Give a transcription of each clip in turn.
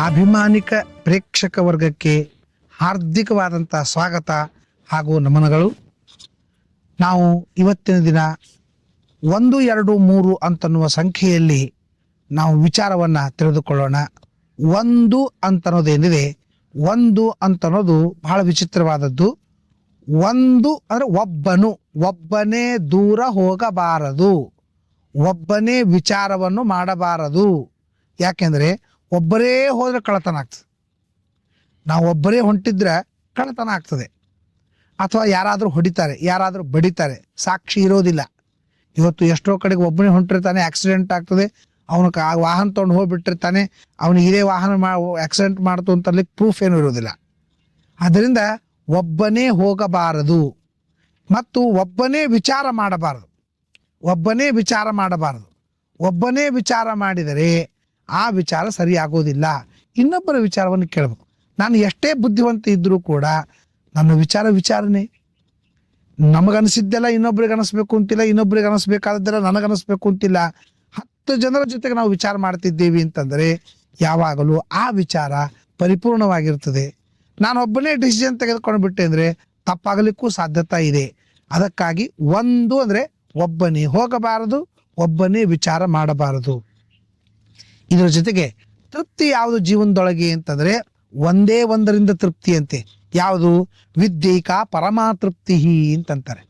ಅಭಿಮಾನಿಕ ಪ್ರೇಕ್ಷಕ ವರ್ಗಕ್ಕೆ ಹಾರ್ದಿಕವಾದಂಥ ಸ್ವಾಗತ ಹಾಗೂ ನಮನಗಳು. ನಾವು ಇವತ್ತಿನ ದಿನ 1, 2, 3 ಅಂತನ್ನುವ ಸಂಖ್ಯೆಯಲ್ಲಿ ನಾವು ವಿಚಾರವನ್ನು ತಿಳಿದುಕೊಳ್ಳೋಣ. 1 ಅಂತನ್ನೋದೇನಿದೆ, 1 ಅಂತನ್ನೋದು ಬಹಳ ವಿಚಿತ್ರವಾದದ್ದು. 1 ಅಂದರೆ ಒಬ್ಬನೇ ದೂರ ಹೋಗಬಾರದು, ಒಬ್ಬನೇ ವಿಚಾರವನ್ನು ಮಾಡಬಾರದು. ಯಾಕೆಂದರೆ ಒಬ್ಬರೇ ಹೋದರೆ ಕಳ್ಳತನ ಆಗ್ತದೆ. ನಾವು ಒಬ್ಬರೇ ಹೊಂಟಿದ್ರೆ ಕಳ್ಳತನ ಆಗ್ತದೆ. ಅಥವಾ ಯಾರಾದರೂ ಹೊಡಿತಾರೆ, ಯಾರಾದರೂ ಬಡಿತಾರೆ, ಸಾಕ್ಷಿ ಇರೋದಿಲ್ಲ. ಇವತ್ತು ಎಷ್ಟೋ ಕಡೆಗೆ ಒಬ್ಬನೇ ಹೊಂಟಿರ್ತಾನೆ, ಆಕ್ಸಿಡೆಂಟ್ ಆಗ್ತದೆ, ಅವನು ವಾಹನ ತೊಗೊಂಡು ಹೋಗ್ಬಿಟ್ಟಿರ್ತಾನೆ, ಅವನಿಗೆ ಇದೇ ವಾಹನ ಆಕ್ಸಿಡೆಂಟ್ ಮಾಡ್ತು ಅಂತಲಿಕ್ಕೆ ಪ್ರೂಫ್ ಏನೂ ಇರೋದಿಲ್ಲ. ಆದ್ದರಿಂದ ಒಬ್ಬನೇ ಹೋಗಬಾರದು ಮತ್ತು ಒಬ್ಬನೇ ವಿಚಾರ ಮಾಡಬಾರದು. ಒಬ್ಬನೇ ವಿಚಾರ ಮಾಡಿದರೆ ಆ ವಿಚಾರ ಸರಿಯಾಗೋದಿಲ್ಲ. ಇನ್ನೊಬ್ಬರ ವಿಚಾರವನ್ನು ಕೇಳಬೇಕು. ನಾನು ಎಷ್ಟೇ ಬುದ್ಧಿವಂತ ಇದ್ದರೂ ಕೂಡ ನನ್ನ ವಿಚಾರನೇ. ನಮಗನಿಸಿದ್ದೆಲ್ಲ ಇನ್ನೊಬ್ರಿಗೆ ಅನಿಸ್ಬೇಕು ಅಂತಿಲ್ಲ, ಇನ್ನೊಬ್ರಿಗೆ ಅನಿಸ್ಬೇಕಾದದ್ದೆಲ್ಲ ನನಗನಿಸ್ಬೇಕು ಅಂತಿಲ್ಲ. 10 ಜನರ ಜೊತೆಗೆ ನಾವು ವಿಚಾರ ಮಾಡ್ತಿದ್ದೇವೆ ಅಂತಂದರೆ ಯಾವಾಗಲೂ ಆ ವಿಚಾರ ಪರಿಪೂರ್ಣವಾಗಿರ್ತದೆ. ನಾನು ಒಬ್ಬನೇ ಡಿಸಿಷನ್ ತೆಗೆದುಕೊಂಡು ಬಿಟ್ಟೆ ಅಂದರೆ ತಪ್ಪಾಗಲಿಕ್ಕೂ ಸಾಧ್ಯತೆ ಇದೆ. ಅದಕ್ಕಾಗಿ 1 ಅಂದರೆ ಒಬ್ಬನೇ ಹೋಗಬಾರದು, ಒಬ್ಬನೇ ವಿಚಾರ ಮಾಡಬಾರದು. ಇದರ ಜೊತೆಗೆ ತೃಪ್ತಿ ಯಾವುದು ಜೀವನದೊಳಗೆ ಅಂತಂದರೆ ಒಂದೇ ಒಂದರಿಂದ ತೃಪ್ತಿ ಅಂತೆ. ಯಾವುದು? ವಿದ್ಯೈಕ ಪರಮಾತೃಪ್ತಿ ಅಂತಂತಾರೆ.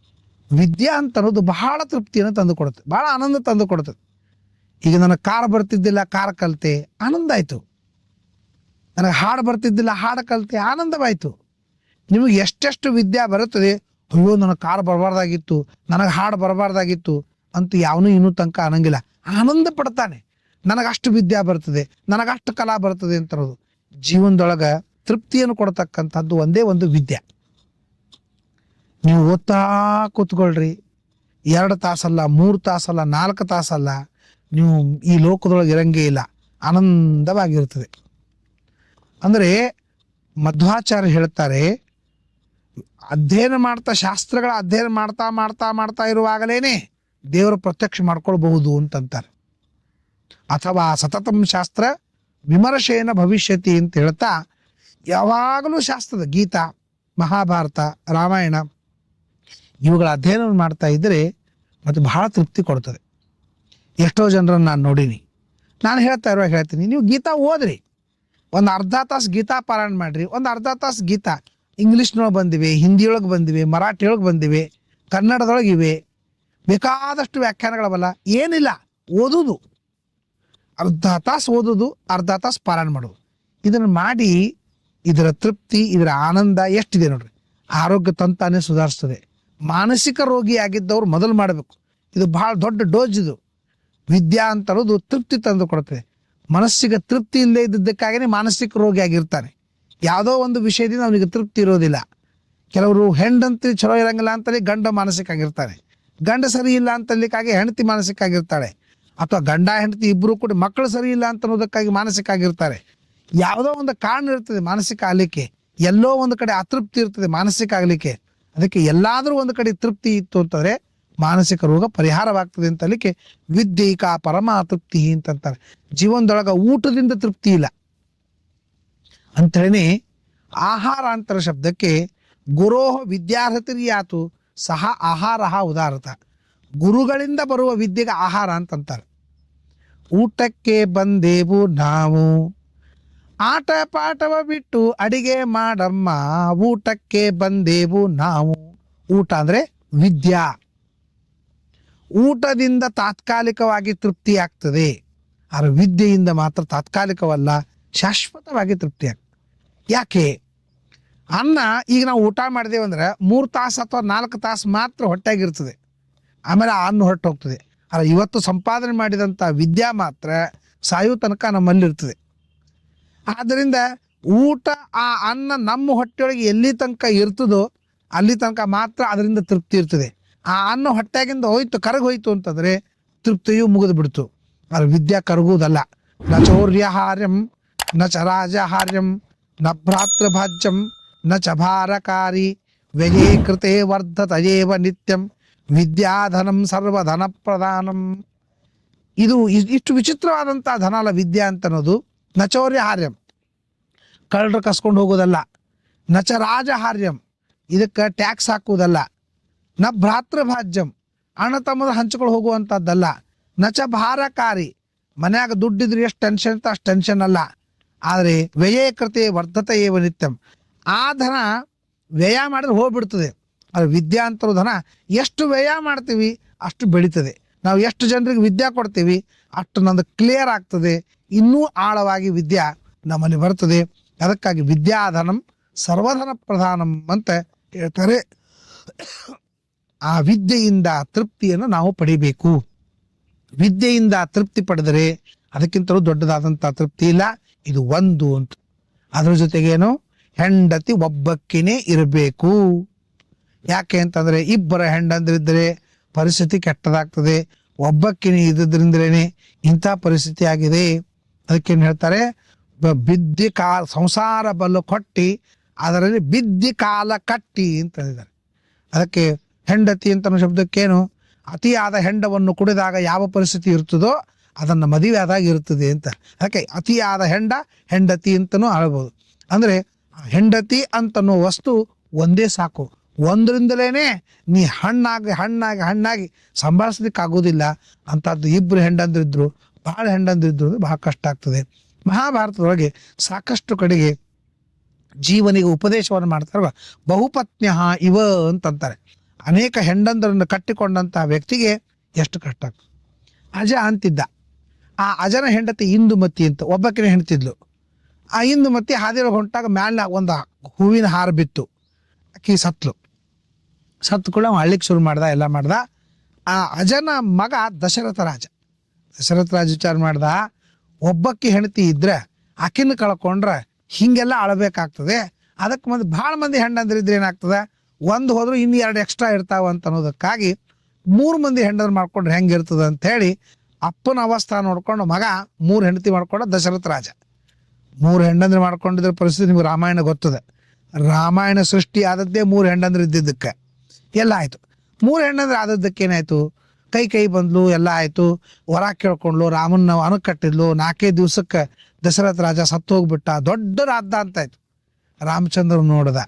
ವಿದ್ಯಾ ಅಂತ ಅನ್ನೋದು ಬಹಳ ತೃಪ್ತಿಯನ್ನು ತಂದು ಕೊಡುತ್ತೆ, ಬಹಳ ಆನಂದ ತಂದು ಕೊಡುತ್ತದೆ. ಈಗ ನನಗೆ ಕಾರ್ ಬರ್ತಿದ್ದಿಲ್ಲ, ಕಾರ್ ಕಲಿತೆ, ಆನಂದ ಆಯಿತು. ನನಗೆ ಹಾಡು ಬರ್ತಿದ್ದಿಲ್ಲ, ಹಾಡು ಕಲಿತೆ, ಆನಂದವಾಯಿತು. ನಿಮಗೆ ಎಷ್ಟೆಷ್ಟು ವಿದ್ಯಾ ಬರುತ್ತದೆ, ಅಯ್ಯೋ ನನಗೆ ಕಾರ್ ಬರಬಾರ್ದಾಗಿತ್ತು, ನನಗೆ ಹಾಡು ಬರಬಾರ್ದಾಗಿತ್ತು ಅಂತ ಯಾವನೂ ಇನ್ನೂ ತನಕ ಅನ್ನಂಗಿಲ್ಲ. ಆನಂದ ಪಡ್ತಾನೆ. ನನಗಷ್ಟು ವಿದ್ಯಾ ಬರ್ತದೆ, ನನಗಷ್ಟು ಕಲಾ ಬರ್ತದೆ ಅಂತ ಅನ್ನೋದು. ಜೀವನದೊಳಗೆ ತೃಪ್ತಿಯನ್ನು ಕೊಡ್ತಕ್ಕಂಥದ್ದು ಒಂದೇ ಒಂದು ವಿದ್ಯೆ. ನೀವು ಓದ್ತಾ ಕೂತ್ಕೊಳ್ರಿ, 2 ತಾಸಲ್ಲ, 3 ತಾಸಲ್ಲ, 4 ತಾಸಲ್ಲ, ನೀವು ಈ ಲೋಕದೊಳಗೆ ಇರಂಗೇ ಇಲ್ಲ, ಆನಂದವಾಗಿರ್ತದೆ. ಅಂದರೆ ಮಧ್ವಾಚಾರ್ಯ ಹೇಳ್ತಾರೆ, ಅಧ್ಯಯನ ಮಾಡ್ತಾ, ಶಾಸ್ತ್ರಗಳ ಅಧ್ಯಯನ ಮಾಡ್ತಾ ಇರುವಾಗಲೇನೆ ದೇವರು ಪ್ರತ್ಯಕ್ಷ ಮಾಡ್ಕೊಳ್ಬಹುದು ಅಂತಂತಾರೆ. ಅಥವಾ ಸತತಂ ಶಾಸ್ತ್ರ ವಿಮರ್ಶೇನ ಭವಿಷ್ಯತಿ ಅಂತ ಹೇಳ್ತಾ ಯಾವಾಗಲೂ ಶಾಸ್ತ್ರದ ಗೀತಾ, ಮಹಾಭಾರತ, ರಾಮಾಯಣ ಇವುಗಳ ಅಧ್ಯಯನ ಮಾಡ್ತಾ ಇದ್ದರೆ ಮತ್ತು ಬಹಳ ತೃಪ್ತಿ ಕೊಡ್ತದೆ. ಎಷ್ಟೋ ಜನರನ್ನು ನಾನು ನೋಡೀನಿ. ನಾನು ಹೇಳ್ತೀನಿ, ನೀವು ಗೀತಾ ಓದ್ರಿ, ಒಂದು ಅರ್ಧ ತಾಸು ಗೀತಾ ಪಾರಾಯಣ ಮಾಡಿರಿ. ಒಂದು ಅರ್ಧ ತಾಸು ಗೀತಾ ಇಂಗ್ಲೀಷ್ನೊಳಗೆ ಬಂದಿವೆ, ಹಿಂದಿಯೊಳಗೆ ಬಂದಿವೆ, ಮರಾಠಿಯೊಳಗೆ ಬಂದಿವೆ, ಕನ್ನಡದೊಳಗಿವೆ, ಬೇಕಾದಷ್ಟು ವ್ಯಾಖ್ಯಾನಗಳವಲ್ಲ. ಏನಿಲ್ಲ, ಓದುವುದು, ಅರ್ಧ ತಾಸು ಓದೋದು, ಅರ್ಧ ತಾಸು ಪಾರಾಯಣ ಮಾಡೋದು. ಇದನ್ನು ಮಾಡಿ ಇದರ ತೃಪ್ತಿ, ಇದರ ಆನಂದ ಎಷ್ಟಿದೆ ನೋಡ್ರಿ. ಆರೋಗ್ಯ ತಂತಾನೆ ಸುಧಾರಿಸ್ತದೆ. ಮಾನಸಿಕ ರೋಗಿಯಾಗಿದ್ದವ್ರು ಮೊದಲು ಮಾಡಬೇಕು. ಇದು ಬಹಳ ದೊಡ್ಡ ಡೋಸ್. ಇದು ವಿದ್ಯಾ ಅಂತ ಅನ್ನೋದು ತೃಪ್ತಿ ತಂದು ಕೊಡ್ತದೆ. ಮನಸ್ಸಿಗೆ ತೃಪ್ತಿ ಇಲ್ಲದೆ ಇದ್ದಕ್ಕಾಗೇ ಮಾನಸಿಕ ರೋಗಿ ಆಗಿರ್ತಾನೆ. ಯಾವುದೋ ಒಂದು ವಿಷಯದಿಂದ ಅವನಿಗೆ ತೃಪ್ತಿ ಇರೋದಿಲ್ಲ. ಕೆಲವರು ಹೆಂಡಂತಿ ಚಲೋ ಇರಂಗಿಲ್ಲ ಅಂತಲೇ ಗಂಡ ಮಾನಸಿಕ ಆಗಿರ್ತಾನೆ, ಗಂಡ ಸರಿ ಇಲ್ಲ ಅಂತಲಿಕ್ಕಾಗಿ ಹೆಂಡತಿ ಮಾನಸಿಕ ಆಗಿರ್ತಾಳೆ. ಅಥವಾ ಗಂಡ ಹೆಂಡತಿ ಇಬ್ಬರು ಕೂಡ ಮಕ್ಕಳು ಸರಿ ಇಲ್ಲ ಅಂತ ಅನ್ನೋದಕ್ಕಾಗಿ ಮಾನಸಿಕ ಆಗಿರ್ತಾರೆ. ಯಾವುದೋ ಒಂದು ಕಾರಣ ಇರ್ತದೆ ಮಾನಸಿಕ ಆಗಲಿಕ್ಕೆ, ಎಲ್ಲೋ ಒಂದು ಕಡೆ ಅತೃಪ್ತಿ ಇರ್ತದೆ ಮಾನಸಿಕ ಆಗಲಿಕ್ಕೆ. ಅದಕ್ಕೆ ಎಲ್ಲಾದರೂ ಒಂದು ಕಡೆ ತೃಪ್ತಿ ಇತ್ತು ಅಂತಂದರೆ ಮಾನಸಿಕ ರೋಗ ಪರಿಹಾರವಾಗ್ತದೆ ಅಂತಲಿಕ್ಕೆ ವಿದ್ಯೈಕ ಪರಮಾತೃಪ್ತಿ ಅಂತಂತಾರೆ. ಜೀವನದೊಳಗೆ ಊಟದಿಂದ ತೃಪ್ತಿ ಇಲ್ಲ ಅಂಥೇಳಿ ಆಹಾರ ಅಂತರ ಶಬ್ದಕ್ಕೆ ಗುರೋಹ ವಿದ್ಯಾರ್ಹತಿರಿಯಾತು ಸಹ ಆಹಾರ ಉದಾರತ. ಗುರುಗಳಿಂದ ಬರುವ ವಿದ್ಯೆಗೆ ಆಹಾರ ಅಂತಂತಾರೆ. ಊಟಕ್ಕೆ ಬಂದೇವು ನಾವು, ಆಟ ಪಾಠವ ಬಿಟ್ಟು ಅಡಿಗೆ ಮಾಡಮ್ಮ, ಊಟಕ್ಕೆ ಬಂದೇವು ನಾವು. ಊಟ ಅಂದರೆ ವಿದ್ಯಾ. ಊಟದಿಂದ ತಾತ್ಕಾಲಿಕವಾಗಿ ತೃಪ್ತಿ ಆಗ್ತದೆ, ಆದರೆ ವಿದ್ಯೆಯಿಂದ ಮಾತ್ರ ತಾತ್ಕಾಲಿಕವಲ್ಲ, ಶಾಶ್ವತವಾಗಿ ತೃಪ್ತಿ ಆಗ್ತದೆ. ಯಾಕೆ? ಅನ್ನ ಈಗ ನಾವು ಊಟ ಮಾಡಿದೇವೆ ಅಂದ್ರೆ 3 ತಾಸು ಅಥವಾ 4 ತಾಸು ಮಾತ್ರ ಹೊಟ್ಟೆಗಿರ್ತದೆ, ಆಮೇಲೆ ಆ ಅನ್ನ ಹೊರಟು ಹೋಗ್ತದೆ. ಆದರೆ ಇವತ್ತು ಸಂಪಾದನೆ ಮಾಡಿದಂಥ ವಿದ್ಯಾ ಮಾತ್ರ ಸಾಯೋ ತನಕ ನಮ್ಮಲ್ಲಿರ್ತದೆ. ಆದ್ದರಿಂದ ಊಟ, ಆ ಅನ್ನ ನಮ್ಮ ಹೊಟ್ಟೆಯೊಳಗೆ ಎಲ್ಲಿ ತನಕ ಇರ್ತದೋ ಅಲ್ಲಿ ತನಕ ಮಾತ್ರ ಅದರಿಂದ ತೃಪ್ತಿ ಇರ್ತದೆ. ಆ ಅನ್ನ ಹೊಟ್ಟೆಗಿಂದ ಕರಗೋಯ್ತು ಅಂತಂದರೆ ತೃಪ್ತಿಯು ಮುಗಿದು ಬಿಡ್ತು. ಆದರೆ ವಿದ್ಯಾ ಕರಗುವುದಲ್ಲ. ನ ಚೌರ್ಯಹಾರ್ಯಂ ನ ಚ ರಾಜಹಾರ್ಯಂ ನ ಭ್ರಾತೃಭಾಜ್ಯಂ ನ ಚ ಭಾರಕಾರಿ ವ್ಯಯೇ ಕೃತೆ ವರ್ಧತಯೇವ ನಿತ್ಯಂ ವಿದ್ಯಾಧನಂ ಸರ್ವಧನ ಪ್ರಧಾನಂ. ಇದು ಇಷ್ಟು ವಿಚಿತ್ರವಾದಂಥ ಧನ ಅಲ್ಲ ವಿದ್ಯಾ ಅಂತ ಅನ್ನೋದು. ನಚೌರ್ಯ ಹಾರ್ಯಂ, ಕಳ್ಳರು ಕಸ್ಕೊಂಡು ಹೋಗೋದಲ್ಲ. ನಚ ರಾಜಹಾರ್ಯಂ, ಇದಕ್ಕೆ ಟ್ಯಾಕ್ಸ್ ಹಾಕುವುದಲ್ಲ. ನ ಭ್ರಾತೃಭಾಜ್ಯಂ, ಅಣ್ಣ ತಮ್ಮದ ಹಂಚ್ಕೊಂಡು ಹೋಗುವಂಥದ್ದಲ್ಲ. ನಚ ಭಾರಕಾರಿ, ಮನ್ಯಾಗ ದುಡ್ಡಿದ್ರೆ ಎಷ್ಟು ಟೆನ್ಷನ್ ಇತ್ತು ಅಷ್ಟು ಟೆನ್ಷನ್ ಅಲ್ಲ. ಆದರೆ ವ್ಯಯ ಕೃತೆ ವರ್ಧತೆ ಏವ ನಿತ್ಯಂ, ಆ ಧನ ವ್ಯಯ ಮಾಡಿದ್ರೆ ಹೋಗ್ಬಿಡ್ತದೆ. ಅದು ವಿದ್ಯಾ ಅಂತರೋ ಧನ ಎಷ್ಟು ವ್ಯಯ ಮಾಡ್ತೀವಿ ಅಷ್ಟು ಬೆಳೀತದೆ. ನಾವು ಎಷ್ಟು ಜನರಿಗೆ ವಿದ್ಯಾ ಕೊಡ್ತೀವಿ ಅಷ್ಟು ನಮ್ದು ಕ್ಲಿಯರ್ ಆಗ್ತದೆ, ಇನ್ನೂ ಆಳವಾಗಿ ವಿದ್ಯಾ ನಮ್ಮಲ್ಲಿ ಬರ್ತದೆ. ಅದಕ್ಕಾಗಿ ವಿದ್ಯಾಧನಂ ಸರ್ವಧನ ಪ್ರಧಾನಂ ಅಂತ ಹೇಳ್ತಾರೆ. ಆ ವಿದ್ಯೆಯಿಂದ ತೃಪ್ತಿಯನ್ನು ನಾವು ಪಡಿಬೇಕು. ವಿದ್ಯೆಯಿಂದ ತೃಪ್ತಿ ಪಡೆದರೆ ಅದಕ್ಕಿಂತಲೂ ದೊಡ್ಡದಾದಂಥ ತೃಪ್ತಿ ಇಲ್ಲ. ಇದು ಒಂದು ಅಂತ. ಅದ್ರ ಜೊತೆಗೇನು, ಹೆಂಡತಿ ಒಬ್ಬಕ್ಕಿನೇ ಇರಬೇಕು. ಯಾಕೆ ಅಂತಂದರೆ ಇಬ್ಬರ ಹೆಂಡಂದ್ರಿದ್ದರೆ ಪರಿಸ್ಥಿತಿ ಕೆಟ್ಟದಾಗ್ತದೆ. ಒಬ್ಬಕ್ಕಿನೇ ಇದ್ದಿದ್ರಿಂದಲೇ ಇಂಥ ಪರಿಸ್ಥಿತಿ ಆಗಿದೆ. ಅದಕ್ಕೇನು ಹೇಳ್ತಾರೆ, ಬಿದ್ದಿ ಕಾಲ ಸಂಸಾರ ಬಲ್ಲು ಕೊಟ್ಟಿ ಅದರಲ್ಲಿ ಬಿದ್ದಿ ಕಾಲ ಕಟ್ಟಿ ಅಂತ ಹೇಳಿದ್ದಾರೆ. ಅದಕ್ಕೆ ಹೆಂಡತಿ ಅಂತ ಶಬ್ದಕ್ಕೇನು, ಅತಿಯಾದ ಹೆಂಡವನ್ನು ಕುಡಿದಾಗ ಯಾವ ಪರಿಸ್ಥಿತಿ ಇರ್ತದೋ ಅದನ್ನು ಮದುವೆ ಆದಾಗ ಇರ್ತದೆ ಅಂತ. ಅದಕ್ಕೆ ಅತಿಯಾದ ಹೆಂಡತಿ ಅಂತನೂ ಹೇಳ್ಬೋದು. ಅಂದರೆ ಹೆಂಡತಿ ಅಂತನೋ ವಸ್ತು ಒಂದೇ ಸಾಕು. ಒಂದರಿಂದಲೇ ನೀ ಹಣ್ಣಾಗಿ ಸಂಭಾಳಿಸ್ಲಿಕ್ಕಾಗೋದಿಲ್ಲ. ಅಂಥದ್ದು ಇಬ್ಬರು ಹೆಂಡಂದ್ರಿದ್ರು, ಭಾಳ ಹೆಂಡಂದ್ರಿದ್ರು ಬಹಳ ಕಷ್ಟ ಆಗ್ತದೆ. ಮಹಾಭಾರತದೊಳಗೆ ಸಾಕಷ್ಟು ಕಡೆಗೆ ಜೀವನಿಗೆ ಉಪದೇಶವನ್ನು ಮಾಡ್ತಾರೆ. ಬಹುಪತ್ನ್ಯ ಇವ ಅಂತಂತಾರೆ. ಅನೇಕ ಹೆಂಡಂದರನ್ನು ಕಟ್ಟಿಕೊಂಡಂಥ ವ್ಯಕ್ತಿಗೆ ಎಷ್ಟು ಕಷ್ಟ ಆಗ್ತದೆ. ಅಜ ಅಂತಿದ್ದ, ಆ ಅಜನ ಹೆಂಡತಿ ಇಂದುಮತಿ ಅಂತ ಒಬ್ಬಕಿನ ಹೆಂಡ್ತಿದ್ಲು. ಆ ಇಂದುಮತಿ ಹಾದಿಯೊಳಗೆ ಹೊಂಟಾಗ ಮ್ಯಾಲ ಒಂದು ಹೂವಿನ ಹಾರ ಬಿತ್ತು. ಆಕಿ ಸತ್ತು ಕೂಡ ಅಳ್ಳಿಕ್ಕೆ ಶುರು ಮಾಡ್ದ, ಎಲ್ಲ ಮಾಡ್ದ. ಆ ಅಜನ ಮಗ ದಶರಥ ರಾಜ ವಿಚಾರ ಮಾಡ್ದ, ಒಬ್ಬಕ್ಕಿ ಹೆಂಡತಿ ಇದ್ರೆ ಆಕಿನ ಕಳ್ಕೊಂಡ್ರೆ ಹಿಂಗೆಲ್ಲ ಅಳಬೇಕಾಗ್ತದೆ. ಅದಕ್ಕೆ ಭಾಳ ಮಂದಿ ಹೆಂಡಂದ್ರಿದ್ರೆ ಏನಾಗ್ತದೆ, ಒಂದು ಹೋದ್ರು ಇನ್ನು 2 ಎಕ್ಸ್ಟ್ರಾ ಇರ್ತಾವ ಅಂತ ಅನ್ನೋದಕ್ಕಾಗಿ 3 ಮಂದಿ ಹೆಂಡಂದ್ರು ಮಾಡ್ಕೊಂಡ್ರೆ ಹೆಂಗಿರ್ತದೆ ಅಂಥೇಳಿ ಅಪ್ಪನ ಅವಸ್ಥಾ ನೋಡ್ಕೊಂಡು ಮಗ 3 ಹೆಂಡತಿ ಮಾಡ್ಕೊಂಡ ದಶರಥ ರಾಜ. 3 ಹೆಂಡಂದ್ರೆ ಮಾಡ್ಕೊಂಡಿದ್ರ ಪರಿಸ್ಥಿತಿ ನಿಮ್ಗೆ ರಾಮಾಯಣ ಗೊತ್ತದೆ. ರಾಮಾಯಣ ಸೃಷ್ಟಿ ಆದದ್ದೇ 3 ಹೆಂಡಂದ್ರೆ ಇದ್ದಿದ್ದಕ್ಕೆ ಎಲ್ಲ ಆಯಿತು. 3 ಹೆಂಡಂದ್ರೆ ಆದದ್ದಕ್ಕೆ ಏನಾಯಿತು, ಕೈ ಬಂದ್ಲು, ಎಲ್ಲ ಆಯಿತು. ವರ ಕೇಳ್ಕೊಂಡ್ಲು, ರಾಮನ್ನ ಅಣಕಟ್ಟಿದ್ಲು. 4 ದಿವಸಕ್ಕೆ ದಶರಥ ರಾಜ ಸತ್ತು ಹೋಗ್ಬಿಟ್ಟ. ದೊಡ್ಡ ರಾಜ್ಯ ಅಂತಾಯ್ತು. ರಾಮಚಂದ್ರ ನೋಡ್ದ,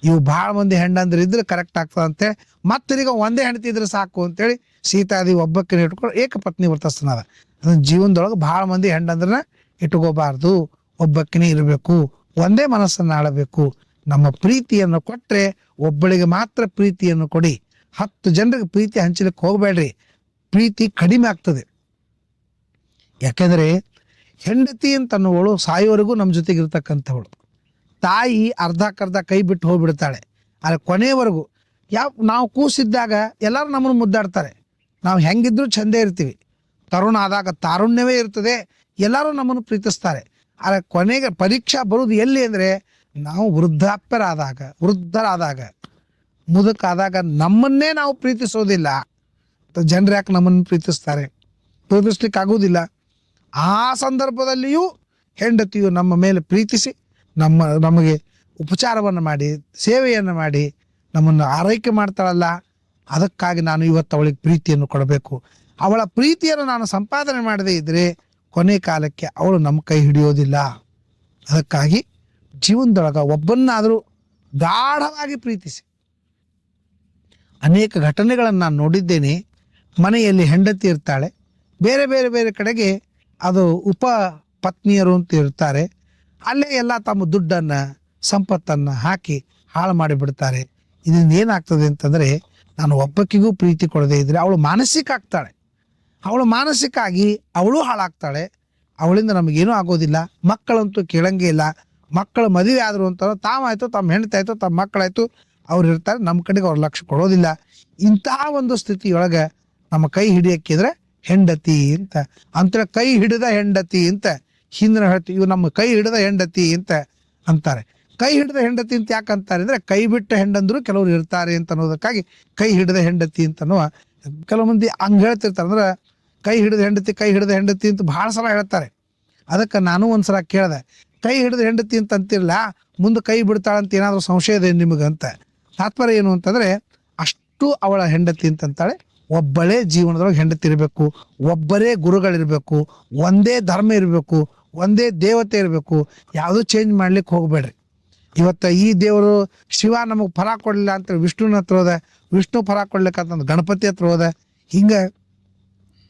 ಇವು ಭಾಳ ಮಂದಿ ಹೆಂಡಂದ್ರೆ ಇದ್ರೆ ಕರೆಕ್ಟ್ ಆಗ್ತದೆ ಅಂತೇಳಿ ಮತ್ತಿರೀಗ ಒಂದೇ ಹೆಂಡತಿ ಇದ್ರೆ ಸಾಕು ಅಂತೇಳಿ ಸೀತಾದೇವಿ ಒಬ್ಬಕ್ಕಿನ ಇಟ್ಕೊಂಡು ಏಕಪತ್ನಿ ವ್ರತಸ್ಥನಾದ. ಅದನ್ನ ಜೀವನದೊಳಗೆ ಭಾಳ ಮಂದಿ ಹೆಂಡಂದ್ರನ್ನ ಇಟ್ಕೋಬಾರ್ದು, ಒಬ್ಬಕ್ಕಿನೇ ಇರಬೇಕು, ಒಂದೇ ಮನಸ್ಸನ್ನು ಆಳಬೇಕು. ನಮ್ಮ ಪ್ರೀತಿಯನ್ನು ಕೊಟ್ಟರೆ ಒಬ್ಬಳಿಗೆ ಮಾತ್ರ ಪ್ರೀತಿಯನ್ನು ಕೊಡಿ. 10 ಜನರಿಗೆ ಪ್ರೀತಿ ಹಂಚಲಿಕ್ಕೆ ಹೋಗಬೇಡ್ರಿ, ಪ್ರೀತಿ ಕಡಿಮೆ ಆಗ್ತದೆ. ಯಾಕೆಂದರೆ ಹೆಂಡತಿ ಅಂತನ್ನುವಳು ಸಾಯೋವರೆಗೂ ನಮ್ಮ ಜೊತೆಗೆ ಇರ್ತಕ್ಕಂಥವಳು. ತಾಯಿ ಅರ್ಧಕ್ಕರ್ಧ ಕೈ ಬಿಟ್ಟು ಹೋಗ್ಬಿಡ್ತಾಳೆ. ಆದರೆ ಕೊನೆಯವರೆಗೂ ನಾವು ಕೂಸಿದ್ದಾಗ ಎಲ್ಲರೂ ನಮ್ಮನ್ನು ಮುದ್ದಾಡ್ತಾರೆ. ನಾವು ಹೆಂಗಿದ್ರು ಚಂದೇ ಇರ್ತೀವಿ. ತರುಣ ಆದಾಗ ತಾರುಣ್ಯವೇ ಇರ್ತದೆ, ಎಲ್ಲರೂ ನಮ್ಮನ್ನು ಪ್ರೀತಿಸ್ತಾರೆ. ಆದರೆ ಕೊನೆಗೆ ಪರೀಕ್ಷಾ ಬರುವುದು ಎಲ್ಲಿ ಅಂದರೆ, ನಾವು ವೃದ್ಧರಾದಾಗ ಮುದುಕಾದಾಗ ನಮ್ಮನ್ನೇ ನಾವು ಪ್ರೀತಿಸೋದಿಲ್ಲ. ಜನರು ಯಾಕೆ ನಮ್ಮನ್ನು ಪ್ರೀತಿಸ್ಲಿಕ್ಕೆ ಆಗೋದಿಲ್ಲ. ಆ ಸಂದರ್ಭದಲ್ಲಿಯೂ ಹೆಂಡತಿಯು ನಮ್ಮ ಮೇಲೆ ಪ್ರೀತಿಸಿ ನಮಗೆ ಉಪಚಾರವನ್ನು ಮಾಡಿ, ಸೇವೆಯನ್ನು ಮಾಡಿ ನಮ್ಮನ್ನು ಆರೈಕೆ ಮಾಡ್ತಾಳಲ್ಲ. ಅದಕ್ಕಾಗಿ ನಾನು ಇವತ್ತು ಅವಳಿಗೆ ಪ್ರೀತಿಯನ್ನು ಕೊಡಬೇಕು. ಅವಳ ಪ್ರೀತಿಯನ್ನು ನಾನು ಸಂಪಾದನೆ ಮಾಡದೇ ಇದ್ದರೆ ಕೊನೆ ಕಾಲಕ್ಕೆ ಅವಳು ನಮ್ಮ ಕೈ ಹಿಡಿಯೋದಿಲ್ಲ. ಅದಕ್ಕಾಗಿ ಜೀವನದೊಳಗೆ ಒಬ್ಬನ್ನಾದರೂ ಗಾಢವಾಗಿ ಪ್ರೀತಿಸಿ. ಅನೇಕ ಘಟನೆಗಳನ್ನು ನಾನು ನೋಡಿದ್ದೇನೆ. ಮನೆಯಲ್ಲಿ ಹೆಂಡತಿ ಇರ್ತಾಳೆ, ಬೇರೆ ಕಡೆಗೆ ಅದು ಉಪ ಪತ್ನಿಯರು ಅಂತ ಇರ್ತಾರೆ. ಅಲ್ಲೇ ಎಲ್ಲ ತಮ್ಮ ದುಡ್ಡನ್ನು ಸಂಪತ್ತನ್ನು ಹಾಕಿ ಹಾಳು ಮಾಡಿಬಿಡ್ತಾರೆ. ಇದರಿಂದ ಏನಾಗ್ತದೆ ಅಂತಂದರೆ, ನಾನು ಒಬ್ಬಕ್ಕಿಗೂ ಪ್ರೀತಿ ಕೊಡದೇ ಇದ್ದರೆ ಅವಳು ಮಾನಸಿಕ ಆಗ್ತಾಳೆ. ಅವಳು ಮಾನಸಿಕ ಆಗಿ ಅವಳು ಹಾಳಾಗ್ತಾಳೆ. ಅವಳಿಂದ ನಮಗೇನೂ ಆಗೋದಿಲ್ಲ. ಮಕ್ಕಳಂತೂ ಕೇಳಂಗೇ ಇಲ್ಲ. ಮಕ್ಕಳು ಮದುವೆ ಆದರು ಅಂತ ತಾವಾಯಿತು, ತಮ್ಮ ಹೆಂಡತಿ ಆಯಿತು, ತಮ್ಮ ಮಕ್ಕಳಾಯಿತು, ಅವ್ರು ಇರ್ತಾರೆ. ನಮ್ಮ ಕಡೆಗೆ ಅವ್ರು ಲಕ್ಷ್ಯ ಕೊಡೋದಿಲ್ಲ. ಇಂತಹ ಒಂದು ಸ್ಥಿತಿಯೊಳಗೆ ನಮ್ಮ ಕೈ ಹಿಡಿಯಕ್ಕಿದ್ರೆ ಹೆಂಡತಿ ಅಂತೇಳಿ ಕೈ ಹಿಡಿದ ಹೆಂಡತಿ ಅಂತ ಹಿಂದಿನ ಹೇಳ್ತೀವಿ. ಇವು ನಮ್ಮ ಕೈ ಹಿಡಿದ ಹೆಂಡತಿ ಅಂತ ಅಂತಾರೆ. ಕೈ ಹಿಡಿದ ಹೆಂಡತಿ ಅಂತ ಯಾಕೆ ಅಂತಾರೆ ಅಂದರೆ, ಕೈ ಬಿಟ್ಟ ಹೆಂಡಂದ್ರು ಕೆಲವರು ಇರ್ತಾರೆ ಅಂತ ಅನ್ನೋದಕ್ಕಾಗಿ ಕೈ ಹಿಡಿದ ಹೆಂಡತಿ ಅಂತನೂ ಕೆಲವು ಮಂದಿ ಹಂಗೆ ಹೇಳ್ತಿರ್ತಾರೆ. ಅಂದ್ರೆ ಕೈ ಹಿಡಿದ ಹೆಂಡತಿ ಅಂತ ಭಾಳ ಸಲ ಹೇಳ್ತಾರೆ. ಅದಕ್ಕೆ ನಾನು ಒಂದ್ಸಲ ಕೇಳಿದೆ, ಕೈ ಹಿಡಿದ ಹೆಂಡತಿ ಅಂತ ಅಂತಿರಲ್ಲ, ಮುಂದೆ ಕೈ ಬಿಡ್ತಾಳಂತ ಏನಾದರೂ ಸಂಶಯ ಇದೆ ನಿಮಗಂತ. ತಾತ್ಪರ್ಯ ಏನು ಅಂತಂದರೆ, ಅಷ್ಟು ಅವಳ ಹೆಂಡತಿ ಅಂತಂತಾಳೆ. ಒಬ್ಬಳೇ ಜೀವನದೊಳಗೆ ಹೆಂಡತಿ ಇರಬೇಕು, ಒಬ್ಬರೇ ಗುರುಗಳಿರಬೇಕು, ಒಂದೇ ಧರ್ಮ ಇರಬೇಕು, ಒಂದೇ ದೇವತೆ ಇರಬೇಕು. ಯಾವುದೂ ಚೇಂಜ್ ಮಾಡ್ಲಿಕ್ಕೆ ಹೋಗ್ಬೇಡ್ರಿ. ಇವತ್ತು ಈ ದೇವರು ಶಿವ ನಮಗೆ ಫಲ ಕೊಡಲಿಲ್ಲ ಅಂತೇಳಿ ವಿಷ್ಣುನ ಹತ್ರ ಹೋದ, ವಿಷ್ಣು ಫಲ ಕೊಡ್ಲಿಕ್ಕಂತಂದು ಗಣಪತಿ ಹತ್ರ ಹೋದ. ಹಿಂಗೆ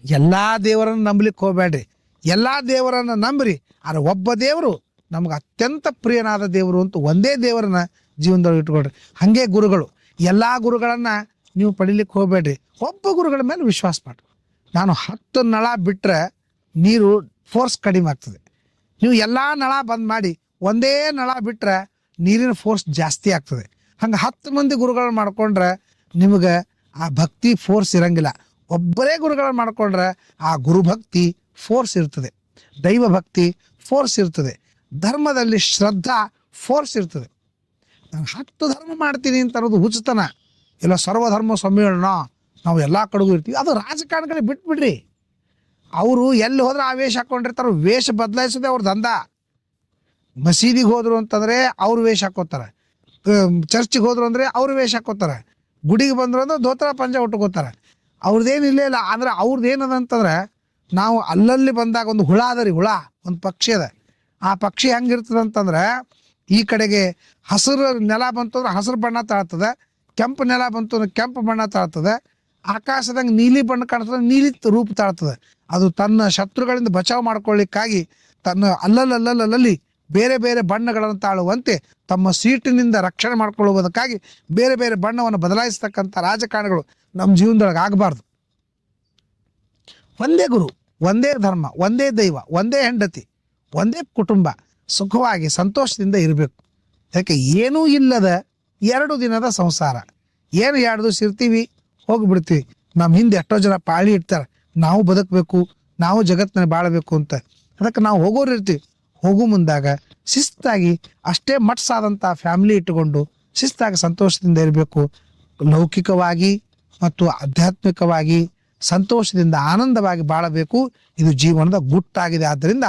ಎಲ್ಲ ದೇವರನ್ನು ನಂಬಲಿಕ್ಕೆ ಹೋಗ್ಬೇಡ್ರಿ. ಎಲ್ಲ ದೇವರನ್ನು ನಂಬ್ರಿ, ಆದರೆ ಒಬ್ಬ ದೇವರು ನಮ್ಗೆ ಅತ್ಯಂತ ಪ್ರಿಯನಾದ ದೇವರು ಅಂತ ಒಂದೇ ದೇವರನ್ನ ಜೀವನದೊಳಗೆ ಇಟ್ಕೊಳ್ರಿ. ಹಾಗೆ ಗುರುಗಳು, ಎಲ್ಲ ಗುರುಗಳನ್ನು ನೀವು ಪಡಿಲಿಕ್ಕೆ ಹೋಗ್ಬೇಡ್ರಿ. ಒಬ್ಬ ಗುರುಗಳ ಮೇಲೆ ವಿಶ್ವಾಸ ಮಾಡ್ರಿ. ನಾನು 10 ನಳ ಬಿಟ್ಟರೆ ನೀರು ಫೋರ್ಸ್ ಕಡಿಮೆ ಆಗ್ತದೆ. ನೀವು ಎಲ್ಲ ನಳ ಬಂದ್ ಮಾಡಿ ಒಂದೇ ನಳ ಬಿಟ್ಟರೆ ನೀರಿನ ಫೋರ್ಸ್ ಜಾಸ್ತಿ ಆಗ್ತದೆ. ಹಂಗೆ 10 ಮಂದಿ ಗುರುಗಳನ್ನ ಮಾಡ್ಕೊಂಡ್ರೆ ನಿಮಗೆ ಆ ಭಕ್ತಿ ಫೋರ್ಸ್ ಇರಂಗಿಲ್ಲ. ಒಬ್ಬರೇ ಗುರುಗಳನ್ನ ಮಾಡ್ಕೊಂಡ್ರೆ ಆ ಗುರುಭಕ್ತಿ ಫೋರ್ಸ್ ಇರ್ತದೆ, ದೈವ ಭಕ್ತಿ ಫೋರ್ಸ್ ಇರ್ತದೆ, ಧರ್ಮದಲ್ಲಿ ಶ್ರದ್ಧಾ ಫೋರ್ಸ್ ಇರ್ತದೆ. ನಾನು 10 ಧರ್ಮ ಮಾಡ್ತೀನಿ ಅಂತ ಅನ್ನೋದು ಹುಚ್ಚತನ. ಇಲ್ಲ ಸರ್ವಧರ್ಮ ಸಮ್ಮೇಳನ, ನಾವು ಎಲ್ಲ ಕಡೆಗೂ ಇರ್ತೀವಿ, ಅದು ರಾಜಕಾರಣಗಳಿಗೆ ಬಿಟ್ಬಿಡ್ರಿ. ಅವರು ಎಲ್ಲಿ ಹೋದ್ರೆ ಆ ವೇಷ ಹಾಕ್ಕೊಂಡಿರ್ತಾರೆ. ವೇಷ ಬದಲಾಯಿಸೋದೇ ಅವ್ರ ದಂಧ. ಮಸೀದಿಗೆ ಹೋದ್ರು ಅಂತಂದರೆ ಅವ್ರು ವೇಷ ಹಾಕೋತಾರೆ, ಚರ್ಚಿಗೆ ಹೋದ್ರು ಅಂದರೆ ಅವ್ರು ವೇಷ ಹಾಕೋತಾರೆ, ಗುಡಿಗೆ ಬಂದ್ರು ಅಂದ್ರೆ ಧೋತ್ರ ಪಂಜ ಉಟ್ಕೋತಾರೆ. ಅವ್ರದ್ದೇನು ಇಲ್ಲೇ ಇಲ್ಲ. ಅಂದ್ರೆ ಅವ್ರದ್ದು ಏನದ ಅಂತಂದ್ರೆ, ನಾವು ಅಲ್ಲಲ್ಲಿ ಬಂದಾಗ ಒಂದು ಹುಳ ಅದ ರೀ, ಹುಳ ಒಂದು ಪಕ್ಷಿ ಅದ. ಆ ಪಕ್ಷಿ ಹೆಂಗಿರ್ತದೆ ಅಂತಂದ್ರೆ, ಈ ಕಡೆಗೆ ಹಸಿರು ನೆಲ ಬಂತು ಅಂದ್ರೆ ಹಸಿರು ಬಣ್ಣ ತಾಳ್ತದೆ, ಕೆಂಪು ನೆಲ ಬಂತು ಅಂದ್ರೆ ಕೆಂಪು ಬಣ್ಣ ತಾಳ್ತದೆ, ಆಕಾಶದಂಗೆ ನೀಲಿ ಬಣ್ಣ ಕಾಣ್ತದೆ, ನೀಲಿ ರೂಪ ತಾಳ್ತದೆ. ಅದು ತನ್ನ ಶತ್ರುಗಳಿಂದ ಬಚಾವ್ ಮಾಡ್ಕೊಳ್ಳಿಕ್ಕಾಗಿ ತನ್ನ ಅಲ್ಲಲ್ಲಿ ಬೇರೆ ಬೇರೆ ಬಣ್ಣಗಳನ್ನು ತಾಳುವಂತೆ ತಮ್ಮ ಸೀಟಿನಿಂದ ರಕ್ಷಣೆ ಮಾಡ್ಕೊಳ್ಳುವುದಕ್ಕಾಗಿ ಬೇರೆ ಬೇರೆ ಬಣ್ಣವನ್ನು ಬದಲಾಯಿಸ್ತಕ್ಕಂಥ ರಾಜಕಾರಣಿಗಳು ನಮ್ಮ ಜೀವನದೊಳಗೆ ಆಗಬಾರ್ದು. ಒಂದೇ ಗುರು, ಒಂದೇ ಧರ್ಮ, ಒಂದೇ ದೈವ, ಒಂದೇ ಹೆಂಡತಿ, ಒಂದೇ ಕುಟುಂಬ, ಸುಖವಾಗಿ ಸಂತೋಷದಿಂದ ಇರಬೇಕು. ಯಾಕೆ ಏನೂ ಇಲ್ಲದ 2 ದಿನದ ಸಂಸಾರ. ಏನು 2 ದಿವಸ ಇರ್ತೀವಿ, ಹೋಗಿಬಿಡ್ತೀವಿ. ನಮ್ಮ ಹಿಂದೆ ಎಷ್ಟೋ ಜನ ಪಾಳಿ ಇಡ್ತಾರೆ, ನಾವು ಬದುಕಬೇಕು, ನಾವು ಜಗತ್ತಿನಲ್ಲಿ ಬಾಳಬೇಕು ಅಂತ. ಅದಕ್ಕೆ ನಾವು ಹೋಗೋರು ಇರ್ತೀವಿ. ಹೋಗು ಮುಂದಾಗ ಶಿಸ್ತಾಗಿ ಅಷ್ಟೇ ಮಟ್ಸಾದಂಥ ಫ್ಯಾಮಿಲಿ ಇಟ್ಟುಕೊಂಡು ಶಿಸ್ತಾಗಿ ಸಂತೋಷದಿಂದ ಇರಬೇಕು. ಲೌಕಿಕವಾಗಿ ಮತ್ತು ಆಧ್ಯಾತ್ಮಿಕವಾಗಿ ಸಂತೋಷದಿಂದ ಆನಂದವಾಗಿ ಬಾಳಬೇಕು. ಇದು ಜೀವನದ ಗುಟ್ಟಾಗಿದೆ. ಆದ್ದರಿಂದ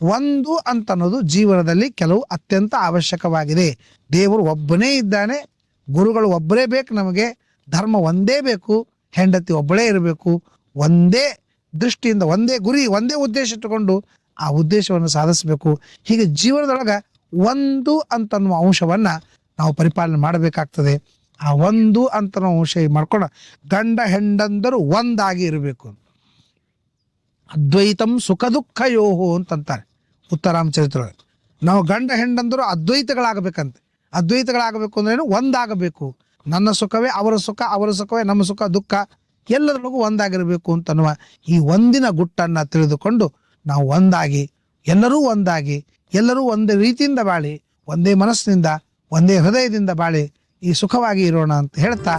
ಒಂದು ಅಂತ ಅನ್ನೋದು ಜೀವನದಲ್ಲಿ ಕೆಲವು ಅತ್ಯಂತ ಅವಶ್ಯಕವಾಗಿದೆ. ದೇವರು ಒಬ್ಬನೇ ಇದ್ದಾನೆ, ಗುರುಗಳು ಒಬ್ಬರೇ ಬೇಕು ನಮಗೆ, ಧರ್ಮ ಒಂದೇ ಬೇಕು, ಹೆಂಡತಿ ಒಬ್ಬಳೇ ಇರಬೇಕು. ಒಂದೇ ದೃಷ್ಟಿಯಿಂದ, ಒಂದೇ ಗುರಿ, ಒಂದೇ ಉದ್ದೇಶ ಇಟ್ಟುಕೊಂಡು ಆ ಉದ್ದೇಶವನ್ನು ಸಾಧಿಸಬೇಕು. ಹೀಗೆ ಜೀವನದೊಳಗೆ ಒಂದು ಅಂತನ್ನುವ ಅಂಶವನ್ನು ನಾವು ಪರಿಪಾಲನೆ ಮಾಡಬೇಕಾಗ್ತದೆ. ಆ ಒಂದು ಅಂತನೋ ಅಂಶ ಮಾಡ್ಕೊಂಡು ಗಂಡ ಹೆಂಡಂದರು ಒಂದಾಗಿ ಇರಬೇಕು. ಅದ್ವೈತಂ ಸುಖ ದುಃಖ ಯೋಹೋ ಅಂತಂತಾರೆ ಉತ್ತರಾಮಚರಿತ್ರೊಳಗೆ. ನಾವು ಗಂಡ ಹೆಂಡಂದರು ಅದ್ವೈತಗಳಾಗಬೇಕಂತೆ. ಅದ್ವೈತಗಳಾಗಬೇಕು ಅಂದ್ರೇನು? ಒಂದಾಗಬೇಕು. ನನ್ನ ಸುಖವೇ ಅವರ ಸುಖ, ಅವರ ಸುಖವೇ ನಮ್ಮ ಸುಖ, ದುಃಖ ಎಲ್ಲದರೊಳಗೂ ಒಂದಾಗಿರಬೇಕು ಅಂತನ್ನುವ ಈ ಒಂದಿನ ಗುಟ್ಟನ್ನು ತಿಳಿದುಕೊಂಡು ನಾವು ಒಂದಾಗಿ, ಎಲ್ಲರೂ ಒಂದಾಗಿ, ಎಲ್ಲರೂ ಒಂದೇ ರೀತಿಯಿಂದ ಬಾಳಿ, ಒಂದೇ ಮನಸ್ಸಿನಿಂದ, ಒಂದೇ ಹೃದಯದಿಂದ ಬಾಳಿ ಈ ಸುಖವಾಗಿ ಇರೋಣ ಅಂತ ಹೇಳ್ತಾ